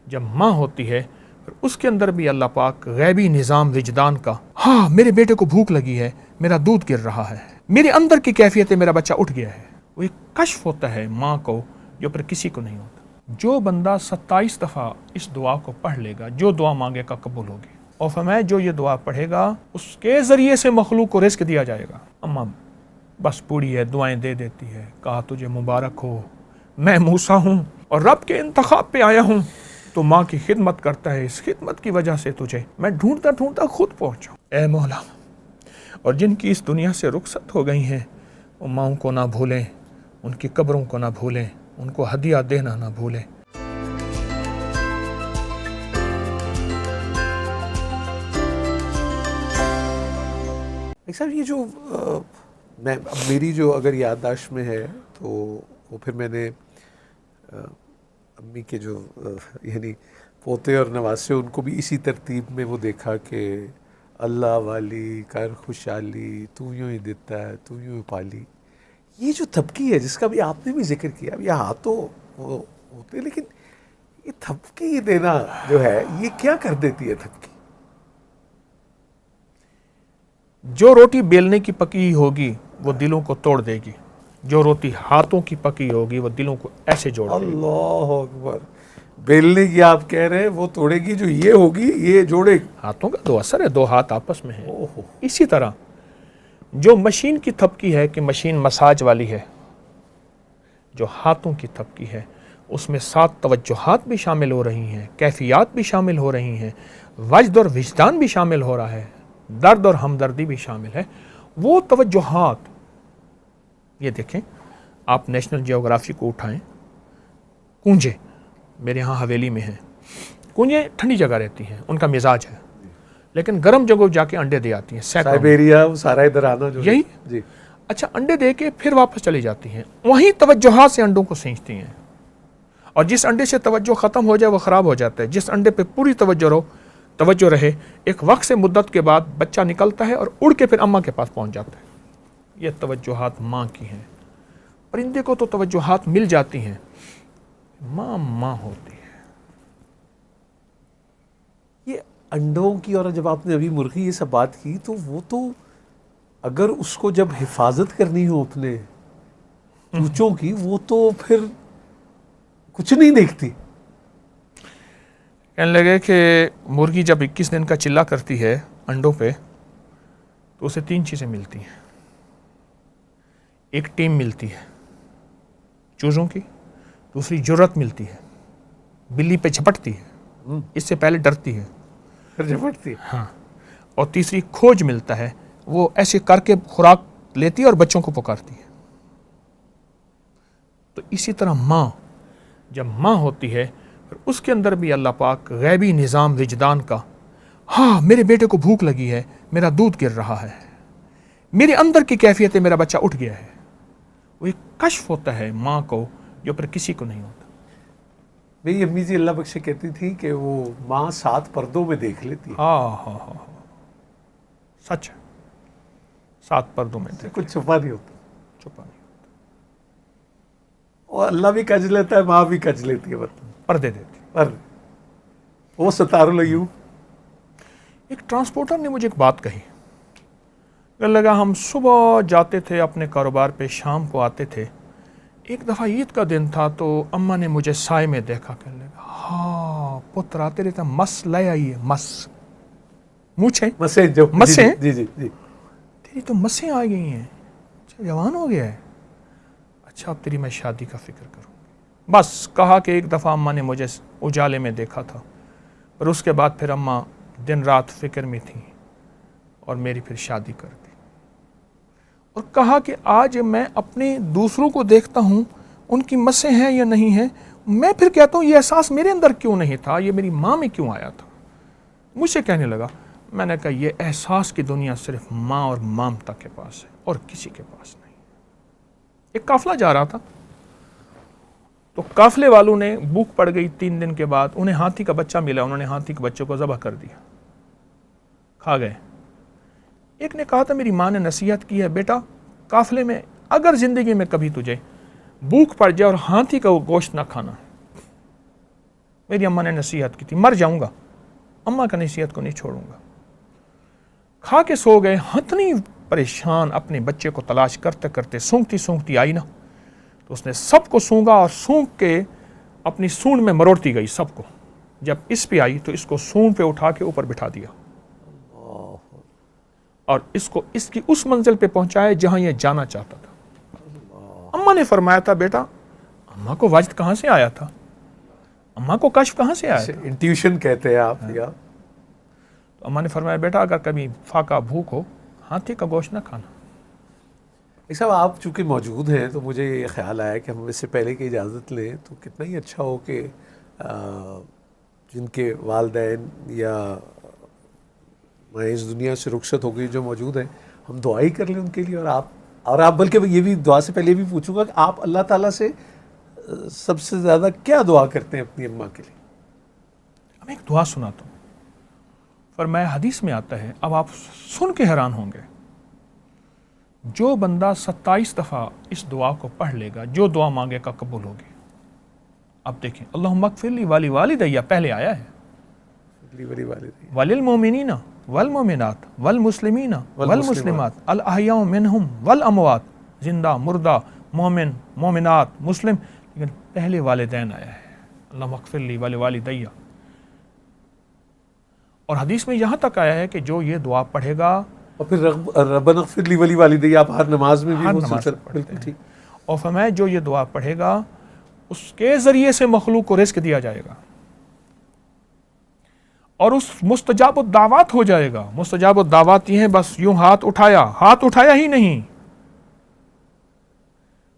جب ماں ہوتی ہے اس کے اندر بھی اللہ پاک غیبی نظام وجدان کا، ہاں میرے بیٹے کو بھوک لگی ہے، میرا دودھ گر رہا ہے، میرے اندر کی کیفیت ہے، میرا بچہ اٹھ گیا ہے، وہ ایک کشف ہوتا ہے ماں کو جو پر کسی کو نہیں ہوتا۔ جو بندہ 27 دفعہ اس دعا کو پڑھ لے گا، جو دعا مانگے گا قبول ہوگی، اور فرمایا جو یہ دعا پڑھے گا اس کے ذریعے سے مخلوق کو رزق دیا جائے گا۔ اماں بس بوڑھی ہے، دعائیں دے دیتی ہے، کہا تجھے مبارک ہو، میں موسیٰ ہوں اور رب کے انتخاب پہ آیا ہوں، تو ماں کی خدمت کرتا ہے، اس خدمت کی وجہ سے تجھے میں ڈھونڈتا ڈھونڈتا خود پہنچا۔ اے مولا، اور جن کی اس دنیا سے رخصت ہو گئی ہیں وہ ماؤں کو نہ بھولیں، ان کی قبروں کو نہ بھولیں، ان کو ہدیہ دینا نہ بھولیں۔ صاحب یہ جو میری جو اگر یادداشت میں ہے تو وہ پھر میں نے امی کے جو یعنی پوتے اور نواسے ان کو بھی اسی ترتیب میں وہ دیکھا کہ اللہ والی کر خوشحالی تو یوں ہی دیتا ہے تو یوں ہی پالی، یہ جو تھپکی ہے جس کا بھی آپ نے بھی ذکر کیا، اب یہ ہاتھ تو وہ ہوتے لیکن یہ تھپکی دینا جو ہے یہ کیا کر دیتی ہے تھپکی؟ جو روٹی بیلنے کی پکی ہوگی وہ دلوں کو توڑ دے گی، جو روٹی ہاتھوں کی پکی ہوگی وہ دلوں کو ایسے جوڑ دے گی۔ اللہ اکبر، بیلنے کی آپ کہہ رہے ہیں وہ توڑے گی، جو یہ ہوگی یہ جوڑے گی۔ ہاتھوں کا دو اثر ہے، دو ہاتھ آپس میں ہیں۔ اسی طرح جو مشین کی تھپکی ہے کہ مشین مساج والی ہے، جو ہاتھوں کی تھپکی ہے اس میں 7 توجہات بھی شامل ہو رہی ہیں، کیفیات بھی شامل ہو رہی ہیں، وجد اور وجدان بھی شامل ہو رہا ہے، درد اور ہمدردی بھی شامل ہے۔ وہ توجہات، یہ دیکھیں آپ نیشنل جیوگرافی کو اٹھائیں، کونجے میرے ہاں حویلی میں ہیں، کونجے ٹھنڈی جگہ رہتی ہیں، ان کا مزاج ہے، لیکن گرم جگہ جا کے انڈے دے آتی ہیں، سائبیریا سارا ادھر آنا جو یہی جی، اچھا انڈے دے کے پھر واپس چلی جاتی ہیں، وہیں توجہات سے انڈوں کو سینچتی ہیں، اور جس انڈے سے توجہ ختم ہو جائے وہ خراب ہو جاتا ہے، جس انڈے پہ پوری توجہ رہے ایک وقت سے مدت کے بعد بچہ نکلتا ہے اور اڑ کے پھر اماں کے پاس پہنچ جاتا ہے۔ یہ توجہات ماں کی ہیں۔ پرندے کو تو توجہات مل جاتی ہیں، ماں ہوتی ہے۔ یہ انڈوں کی، اور جب آپ نے ابھی مرغی یہ سب بات کی تو وہ تو اگر اس کو جب حفاظت کرنی ہو اپنے چوچوں کی، وہ تو پھر کچھ نہیں دیکھتی۔ کہنے لگے کہ مرغی جب 21 دن کا چلا کرتی ہے انڈوں پہ تو اسے 3 چیزیں ملتی ہیں۔ ایک ٹیم ملتی ہے چوزوں کی، دوسری جرت ملتی ہے، بلی پہ جھپٹتی ہے، اس سے پہلے ڈرتی ہے، پھر جھپٹتی ہے، ہاں، اور تیسری کھوج ملتا ہے، وہ ایسے کر کے خوراک لیتی ہے اور بچوں کو پکارتی ہے۔ تو اسی طرح ماں جب ماں ہوتی ہے اس کے اندر بھی اللہ پاک غیبی نظام وجدان کا، ہاں میرے بیٹے کو بھوک لگی ہے، میرا دودھ گر رہا ہے، میرے اندر کی کیفیت ہے، میرا بچہ اٹھ گیا ہے، وہ ایک کشف ہوتا ہے ماں کو جو پر کسی کو نہیں ہوتا۔ میری امی جی اللہ بخشے کہتی تھی کہ وہ ماں 7 پردوں میں دیکھ لیتی ہے، ہاں سچ ہے، 7 پردوں میں دیکھ کچھ چھپا نہیں ہوتا، چھپا نہیں، اور اللہ بھی کج لیتا ہے، ماں بھی کج لیتی ہے، مطلب پردے دیتی۔ پر وہ ستار العیوب۔ ایک ٹرانسپورٹر نے مجھے ایک بات کہی، کہنے لگا ہم صبح جاتے تھے اپنے کاروبار پہ، شام کو آتے تھے، ایک دفعہ عید کا دن تھا تو اماں نے مجھے سائے میں دیکھا، کہنے لگا ہاں پتر آتے رہتا، مس لے آئی ہے، مس مونچھیں، مسیں جو مسیں، جی جی جی، تیری تو مسیں آ گئی ہیں، اچھا جوان ہو گیا ہے، اچھا اب تیری میں شادی کا فکر کروں۔ بس کہا کہ ایک دفعہ اماں نے مجھے اجالے میں دیکھا تھا، پر اس کے بعد پھر اماں دن رات فکر میں تھیں اور میری پھر شادی کر دی۔ اور کہا کہ آج میں اپنے دوسروں کو دیکھتا ہوں، ان کی مسیں ہیں یا نہیں ہیں، میں پھر کہتا ہوں یہ احساس میرے اندر کیوں نہیں تھا، یہ میری ماں میں کیوں آیا تھا۔ مجھ سے کہنے لگا، میں نے کہا یہ احساس کی دنیا صرف ماں اور مامتا کے پاس ہے اور کسی کے پاس نہیں۔ ایک قافلہ جا رہا تھا تو قافلے والوں نے بھوک پڑ گئی، 3 دن کے بعد انہیں ہاتھی کا بچہ ملا، انہوں نے ہاتھی کے بچے کو ذبح کر دیا، کھا گئے۔ ایک نے کہا تھا میری ماں نے نصیحت کی ہے، بیٹا قافلے میں اگر زندگی میں کبھی تجھے بھوک پڑ جائے اور ہاتھی کا گوشت نہ کھانا، میری اماں نے نصیحت کی تھی، مر جاؤں گا اماں کا نصیحت کو نہیں چھوڑوں گا. کھا کے سو گئے. ہتنی پریشان اپنے بچے کو تلاش کرتے کرتے سونگتی سونگتی آئی نا، تو اس نے سب کو سونگا اور سونگ کے اپنی سونڈ میں مروڑتی گئی سب کو. جب اس پہ آئی تو اس کو سونڈ پہ اٹھا کے اوپر بٹھا دیا اور اس کو اس کی اس منزل پہ پہنچایا جہاں یہ جانا چاہتا تھا. اماں نے فرمایا تھا بیٹا، اماں کو وجد کہاں سے آیا تھا، اماں کو کشف کہاں سے آیا تھا؟ انٹیوشن کہتے ہیں آپ. یا تو اماں نے فرمایا بیٹا اگر کبھی فاقہ بھوک ہو ہاتھی کا گوشت نہ کھانا. صاحب آپ چونکہ موجود ہیں تو مجھے یہ خیال آیا کہ ہم اس سے پہلے کہ اجازت لیں تو کتنا ہی اچھا ہو کہ جن کے والدین یا میں اس دنیا سے رخصت ہو گئی جو موجود ہیں، ہم دعا ہی کر لیں ان کے لیے. اور آپ بلکہ یہ بھی دعا سے پہلے بھی پوچھوں گا کہ آپ اللہ تعالیٰ سے سب سے زیادہ کیا دعا کرتے ہیں اپنی اماں کے لیے؟ اب ایک دعا سناتا ہوں، فرمایا حدیث میں آتا ہے، اب آپ سن کے حیران ہوں گے، جو بندہ 27 دفعہ اس دعا کو پڑھ لے گا جو دعا مانگے کا قبول ہوگی. اب دیکھیں، اللہم اغفر لی والی والدیہ پہلے آیا ہے، وللمؤمنین والمؤمنات والمسلمین والمسلمات الاحیاء منہم والاموات، زندہ مردہ مومن مومنات مسلم، لیکن پہلے والدین آیا ہے، اللہم اغفر لی والی والدیہ. اور حدیث میں یہاں تک آیا ہے کہ جو یہ دعا پڑھے گا، اور پھر ربنا اغفر لی ولی والدی آپ ہر نماز میں بھی ہر وہ نماز سلسلہ پڑھتے بالکل ہیں. ٹھیک. اور فرمایا جو یہ دعا پڑھے گا اس کے ذریعے سے مخلوق کو رزق دیا جائے گا اور اس مستجاب الدعوات ہو جائے گا. مستجاب الدعوات یہ ہیں، بس یوں ہاتھ اٹھایا ہی نہیں.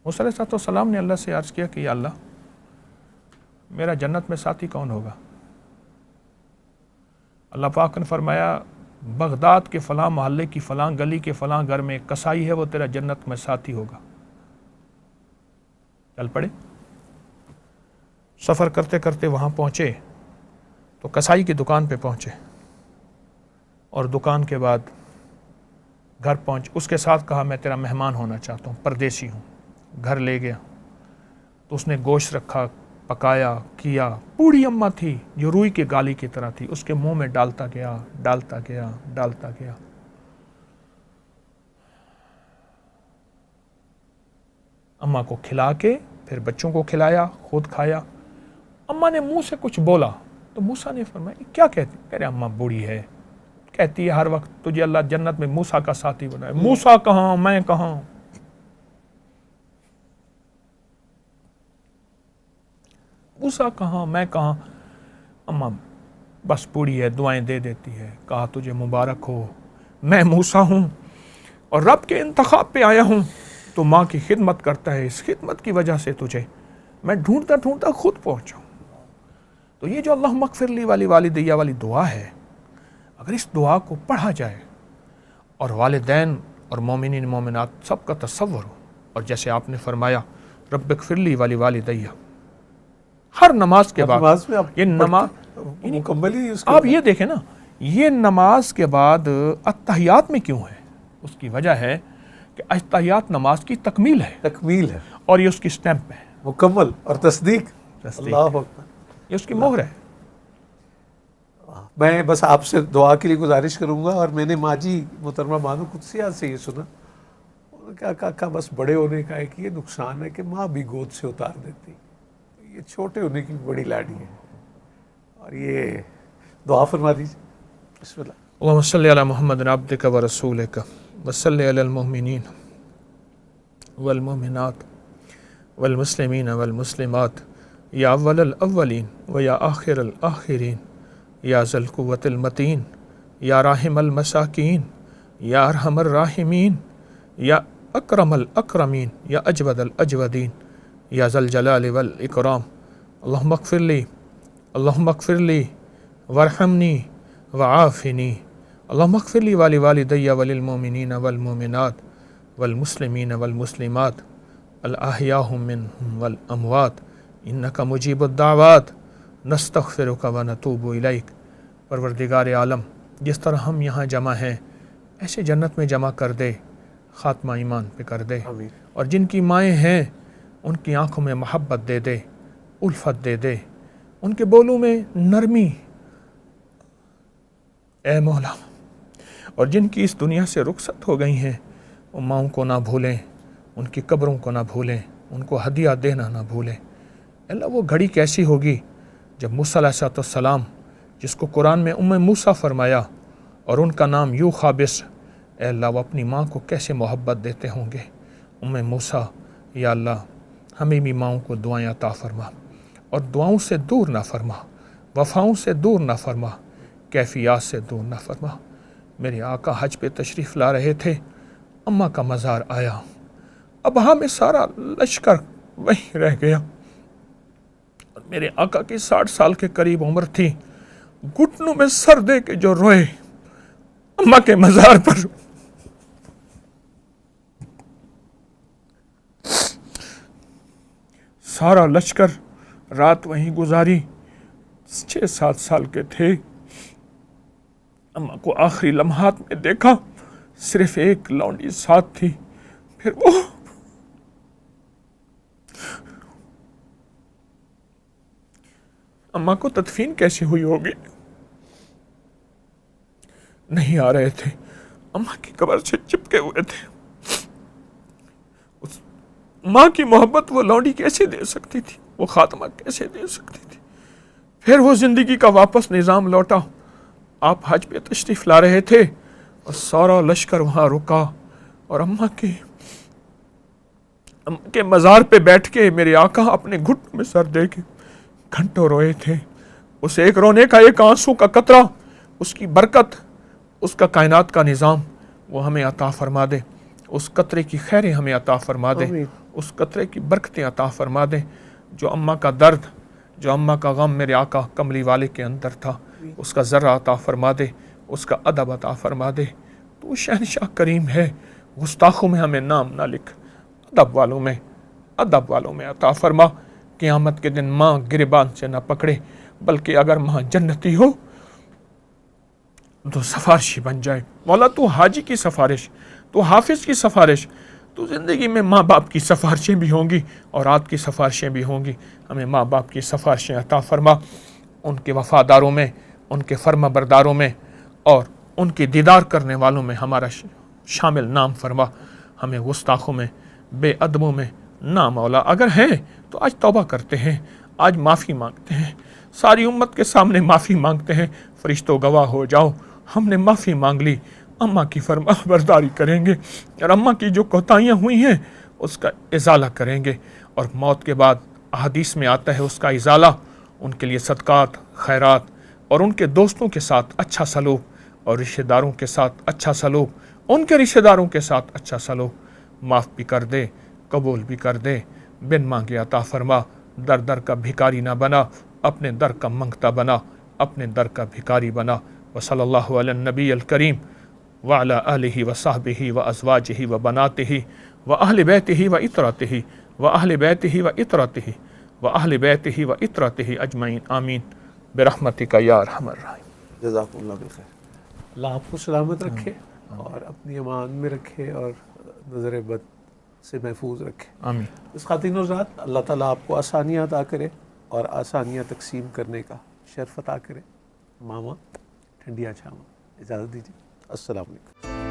موسیٰ علیہ السلام نے اللہ سے عرض کیا کہ یا اللہ میرا جنت میں ساتھی کون ہوگا؟ اللہ پاک نے فرمایا بغداد کے فلاں محلے کی فلاں گلی کے فلاں گھر میں ایک کسائی ہے، وہ تیرا جنت میں ساتھی ہوگا. چل پڑے. سفر کرتے کرتے وہاں پہنچے تو کسائی کی دکان پہ پہنچے اور دکان کے بعد گھر پہنچ اس کے ساتھ کہا میں تیرا مہمان ہونا چاہتا ہوں، پردیسی ہوں. گھر لے گیا تو اس نے گوشت رکھا، پکایا کیا. بوڑھی اماں تھی جو روئی کے گالی کی طرح تھی، اس کے منہ میں ڈالتا گیا. اماں کو کھلا کے پھر بچوں کو کھلایا، خود کھایا. اماں نے منہ سے کچھ بولا تو موسیٰ نے فرمایا کیا کہتی؟ کہہ رہے اماں بوڑھی ہے، کہتی ہے ہر وقت تجھے اللہ جنت میں موسیٰ کا ساتھی بنائے. موسیٰ کہاں، میں کہاں. موسیٰ کہاں، میں کہاں. اماں بس بوڑھی ہے، دعائیں دے دیتی ہے. کہا تجھے مبارک ہو، میں موسیٰ ہوں اور رب کے انتخاب پہ آیا ہوں، تو ماں کی خدمت کرتا ہے، اس خدمت کی وجہ سے تجھے میں ڈھونڈتا خود پہنچا. تو یہ جو اللہم اغفر لی والی والدیہ والی دعا ہے، اگر اس دعا کو پڑھا جائے اور والدین اور مومنین مومنات سب کا تصور ہو، اور جیسے آپ نے فرمایا رب اغفر لی والی والدیہ، ہر نماز کے بعد یہ نماز مکمل ہی اس آپ یہ دیکھیں نا، یہ نماز کے بعد اتحیات میں کیوں ہے؟ اس کی وجہ ہے کہ اتحیات نماز کی تکمیل ہے اور یہ اس کی سٹیمپ ہے، مکمل اور تصدیق. اللہ اکبر. یہ اس کی مہر ہے. میں بس آپ سے دعا کے لیے گزارش کروں گا. اور میں نے ماجی محترمہ بانو قدسیہ سے یہ سنا، کیا کہا بس بڑے ہونے کا ایک یہ نقصان ہے کہ ماں بھی گود سے اتار دیتی. یہ چھوٹے ہونے کی بڑی لاڈی ہے. اور یہ دعا فرما دیجیے. بسم اللہ. اللہم صلی علی محمد عبدک و رسولک وصلی علی المؤمنین والمؤمنات والمسلمین والمسلمات یا اول الاولین و یا آخر الآخرین یا ذی القوة المتین یا راحم المساکین یا ارحم الراحمین یا اکرم الاکرمین یا اجود الاجودین یا ذی الجلال والاکرام. اللہم اغفر لی وارحمنی وعافنی. اللہم اغفر لی والی والدیہ وللمؤمنین والمؤمنات والمسلمین والمسلمات الاحیاء منہم والاموات انک مجیب الدعوات نستغفرک ونتوب الیک. پروردگار عالم، جس طرح ہم یہاں جمع ہیں ایسے جنت میں جمع کر دے، خاتمہ ایمان پہ کر دے. اور جن کی مائیں ہیں ان کی آنکھوں میں محبت دے دے، الفت دے دے، ان کے بولوں میں نرمی، اے مولا، اور جن کی اس دنیا سے رخصت ہو گئی ہیں وہ ماؤں کو نہ بھولیں، ان کی قبروں کو نہ بھولیں، ان کو ہدیہ دینا نہ بھولیں۔ اللہ وہ گھڑی کیسی ہوگی جب موسیٰ علیہ السلام، جس کو قرآن میں موسیٰ فرمایا اور ان کا نام یوں خابص، اے اللہ وہ اپنی ماں کو کیسے محبت دیتے ہوں گے۔ موسیٰ، یا اللہ ہمیں بھی ماؤں کو دعائیں عطا فرما اور دعاؤں سے دور نہ فرما، وفاؤں سے دور نہ فرما، کیفیات سے دور نہ فرما۔ میرے آقا حج پہ تشریف لا رہے تھے، اماں کا مزار آیا، ابہا میں سارا لشکر وہیں رہ گیا، اور میرے آقا کی 60 سال کے قریب عمر تھی، گھٹنوں میں سر دے کے جو روئے اماں کے مزار پر۔ سارا لشکر رات وہیں گزاری، 6-7 سال کے تھے، اماں کو آخری لمحات میں دیکھا، صرف ایک لونڈی ساتھ تھی، پھر وہ اماں کو تدفین کیسے ہوئی ہوگی؟ نہیں آ رہے تھے، اماں کی قبر سے چپکے ہوئے تھے۔ اس ماں کی محبت وہ لونڈی کیسے دے سکتی تھی، وہ خاتمہ کیسے دے سکتی تھی؟ پھر وہ زندگی کا واپس نظام لوٹا۔ آپ حج پہ تشریف لا رہے تھے اور سارا لشکر وہاں رکا، اور اماں کے مزار پہ بیٹھ کے میرے آقا اپنے گھٹنوں میں سر دے کے گھنٹوں روئے تھے۔ اس ایک رونے کا، ایک آنسو کا قطرہ، اس کی برکت، اس کا کائنات کا نظام وہ ہمیں عطا فرما دے، اس قطرے کی خیریں ہمیں عطا فرما دے، اس قطرے کی برکتیں عطا فرما دے۔ جو اماں کا درد، جو اماں کا غم میرے آقا کملی والے کے اندر تھا، اس کا ذرہ عطا فرما دے، اس کا ادب عطا فرما دے۔ تو شہنشاہ کریم ہے، گستاخوں میں ہمیں نام نہ لکھ، ادب والوں میں عطا فرما۔ قیامت کے دن ماں گریبان سے نہ پکڑے، بلکہ اگر ماں جنتی ہو تو سفارشی بن جائے۔ مولا تو حاجی کی سفارش، تو حافظ کی سفارش، تو زندگی میں ماں باپ کی سفارشیں بھی ہوں گی اور رات کی سفارشیں بھی ہوں گی۔ ہمیں ماں باپ کی سفارشیں عطا فرما، ان کے وفاداروں میں، ان کے فرما برداروں میں، اور ان کی دیدار کرنے والوں میں ہمارا شامل نام فرما۔ ہمیں گستاخوں میں، بے ادبوں میں نہ مولا، اگر ہیں تو آج توبہ کرتے ہیں، آج معافی مانگتے ہیں، ساری امت کے سامنے معافی مانگتے ہیں۔ فرشتوں گواہ ہو جاؤ، ہم نے معافی مانگ لی، اماں کی فرما برداری کریں گے، اور اماں کی جو کوتاہیاں ہوئی ہیں اس کا ازالہ کریں گے، اور موت کے بعد احادیث میں آتا ہے اس کا ازالہ، ان کے لیے صدقات، خیرات، اور ان کے دوستوں کے ساتھ اچھا سلوک، اور رشتہ داروں کے ساتھ اچھا سلوک، ان کے رشتہ داروں کے ساتھ اچھا سلوک۔ معاف بھی کر دے، قبول بھی کر دے، بن مانگے عطا فرما۔ در در کا بھکاری نہ بنا، اپنے در کا منگتا بنا، اپنے در کا بھکاری بنا۔ وصلی اللہ علی النبی الکریم وعلی آلہ وصحبہ وازواجہ وبناتہ واہل بیتہ واطرتہ واہل بیتہ واطرتہ واہل بیتہ واطرتہ اجمعین، آمین برحمتک یا ارحم الراحمین۔ جزاکم اللہ بالخیر۔ اللہ آپ کو سلامت رکھے اور اپنی امان میں رکھے اور نظر بد سے محفوظ رکھے، آمین۔ اس خاطر حضرات اللہ تعالیٰ آپ کو آسانیاں عطا کرے اور آسانیاں تقسیم کرنے کا شرف عطا کرے۔ ماما ٹھنڈیاں چھاواں، اجازت دیجیے، السلام علیکم۔